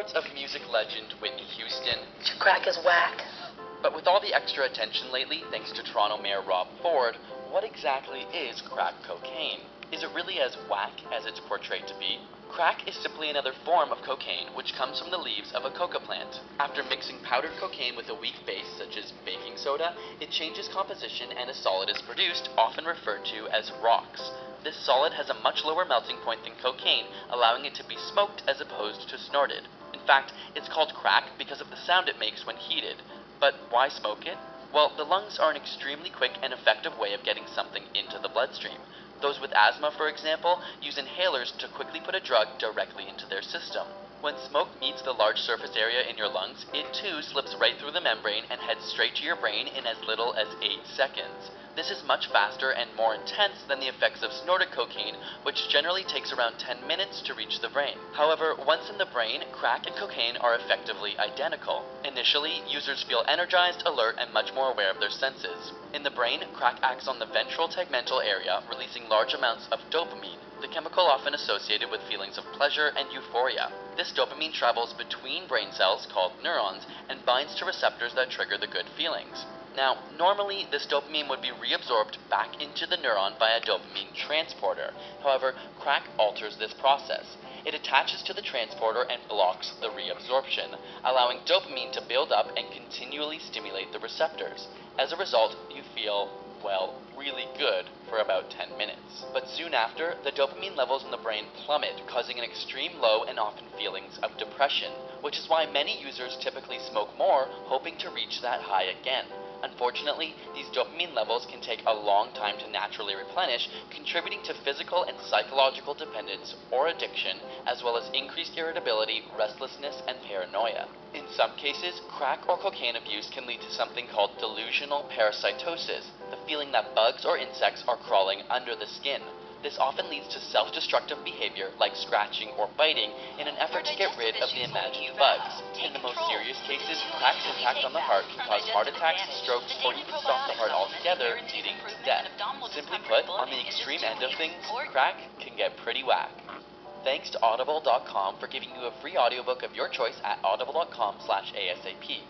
words of music legend Whitney Houston, crack is whack. but with all the extra attention lately thanks to Toronto Mayor Rob Ford, what exactly is crack cocaine? Is it really as whack as it's portrayed to be? Crack is simply another form of cocaine which comes from the leaves of a coca plant. After mixing powdered cocaine with a weak base such as baking soda, it changes composition and a solid is produced, often referred to as rocks. This solid has a much lower melting point than cocaine, allowing it to be smoked as opposed to snorted. In fact, it's called crack because of the sound it makes when heated. But why smoke it? Well, the lungs are an extremely quick and effective way of getting something into the bloodstream. Those with asthma, for example, use inhalers to quickly put a drug directly into their system. When smoke meets the large surface area in your lungs, it too slips right through the membrane and heads straight to your brain in as little as 8 seconds. This is much faster and more intense than the effects of snorted cocaine, which generally takes around 10 minutes to reach the brain. However, once in the brain, crack and cocaine are effectively identical. Initially, users feel energized, alert, and much more aware of their senses. In the brain, crack acts on the ventral tegmental area, releasing large amounts of dopamine, the chemical often associated with feelings of pleasure and euphoria. This dopamine travels between brain cells, called neurons, and binds to receptors that trigger the good feelings. Now, normally, this dopamine would be reabsorbed back into the neuron by a dopamine transporter. However, crack alters this process. It attaches to the transporter and blocks the reabsorption, allowing dopamine to build up and continually stimulate the receptors. As a result, you feel, well, really good for about 10 minutes. But soon after, the dopamine levels in the brain plummet, causing an extreme low and often feelings of depression, which is why many users typically smoke more, hoping to reach that high again. Unfortunately, these dopamine levels can take a long time to naturally replenish, contributing to physical and psychological dependence or addiction, as well as increased irritability, restlessness, and paranoia. In some cases, crack or cocaine abuse can lead to something called delusional parasitosis, the feeling that bugs or insects are crawling under the skin. This often leads to self-destructive behavior like scratching or biting in an effort to get rid of the imagined bugs. In the most serious cases, crack's impact on the heart can cause heart attacks, strokes, or even stop the heart altogether, leading to death. Simply put, on the extreme end of things, crack can get pretty whack. Thanks to Audible.com for giving you a free audiobook of your choice at audible.com/ASAP.